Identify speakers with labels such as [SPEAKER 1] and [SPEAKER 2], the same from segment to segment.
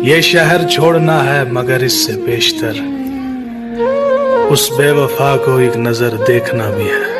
[SPEAKER 1] ये शहर छोड़ना है मगर इससे बेशतर उस बेवफा को एक नजर देखना भी है।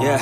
[SPEAKER 2] Yeah,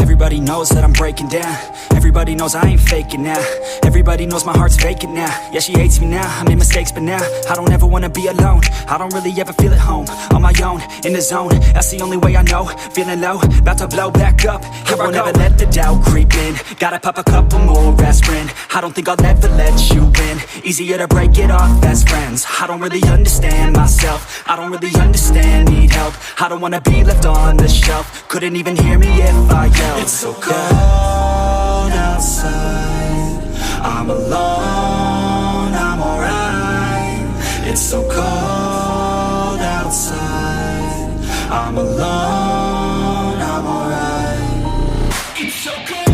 [SPEAKER 2] everybody knows that I'm breaking down. Everybody knows I ain't faking now. Everybody knows my heart's vacant now. Yeah, she hates me now, I made mistakes but now I don't ever wanna be alone. I don't really ever feel at home. On my own, in the zone, that's the only way I know. Feeling low, about to blow back up. Here I won't ever let the doubt creep in. Gotta pop a couple more aspirin. I don't think I'll ever let you in. Easier to break it off best friends. I don't really understand myself. I don't really understand, need help. I don't wanna be left on the shelf. Couldn't even hear me if I yelled.
[SPEAKER 3] It's so cold outside, I'm alone, I'm alright. It's so cold outside, I'm alone, I'm alright. It's so cold.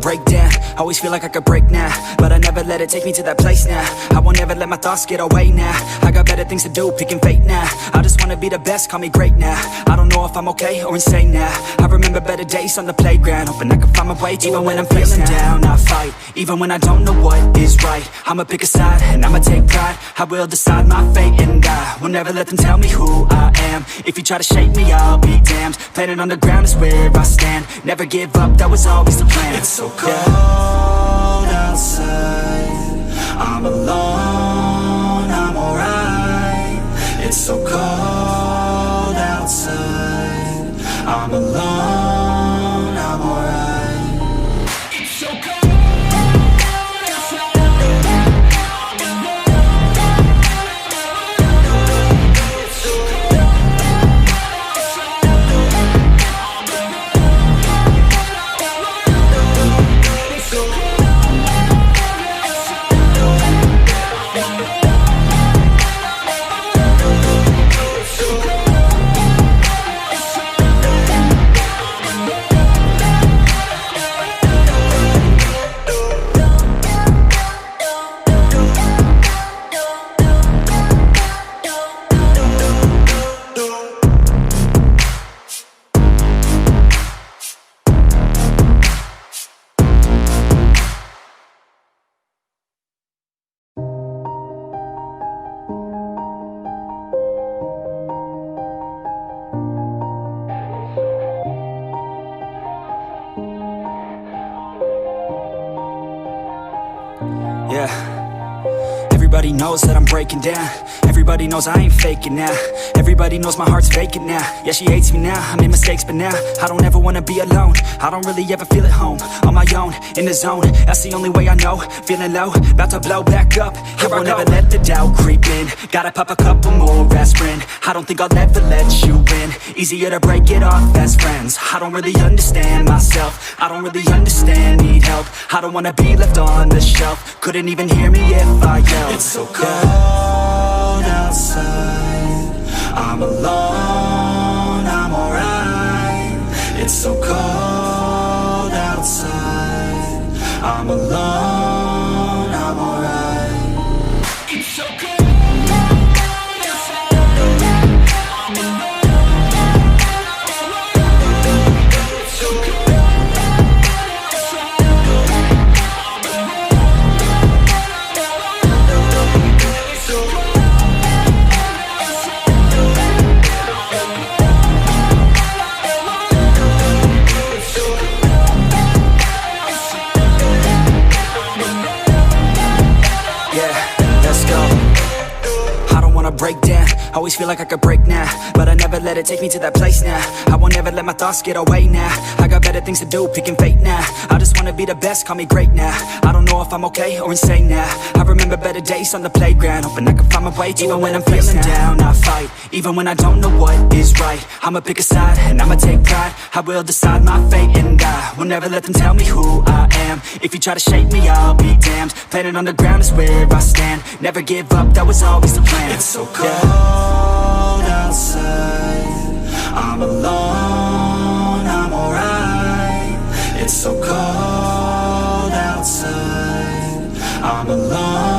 [SPEAKER 2] Break down, always feel like I could break now, but I never let it take me to that place now. I won't ever let my thoughts get away now. I got better things to do, picking fate now. I just wanna be the best, call me great now. I don't know if I'm okay or insane now. I remember better days on the playground, hoping I can find my way. Even when I'm feeling down, I fight. Even when I don't know what is right, I'ma pick a side and I'ma take pride. I will decide my fate and I will never let them tell me who I am. If you try to shake me, I'll be damned. Planet on the ground is where I stand. Never give up, that was always the plan.
[SPEAKER 3] It's so cold outside, I'm alone, I'm alright. It's so cold outside, I'm alone, I'm alright. It's so cold.
[SPEAKER 2] Yeah. Everybody knows that I'm breaking down. Everybody knows I ain't faking now. Everybody knows my heart's vacant now. Yeah, she hates me now, I made mistakes but now I don't ever wanna be alone. I don't really ever feel at home. On my own, in the zone, that's the only way I know. Feeling low, about to blow back up. I won't ever let the doubt creep in. Gotta pop a couple more aspirin. I don't think I'll ever let you in. Easier to break it off best friends. I don't really understand myself. I don't really understand, need help. I don't wanna be left on the shelf. Couldn't even hear me if I yelled.
[SPEAKER 3] It's so cold outside. I'm alone, I'm alright. It's so cold outside. I'm alone, I'm alright. It's so cold.
[SPEAKER 2] Break down, always feel like I could break now, but I never let it take me to that place now. I won't ever let my thoughts get away now. I got better things to do, picking fate now. I just wanna be the best, call me great now. I don't know if I'm okay or insane now. I remember better days on the playground, hoping I can find my way to even when I'm feeling down, I fight. Even when I don't know what is right, I'ma pick a side and I'ma take pride. I will decide my fate and I will never let them tell me who I am. If you try to shape me, I'll be damned. Planet on the ground is where I stand. Never give up, that was always the plan.
[SPEAKER 3] It's so cold outside. I'm alone, I'm alright. It's so cold outside. I'm alone.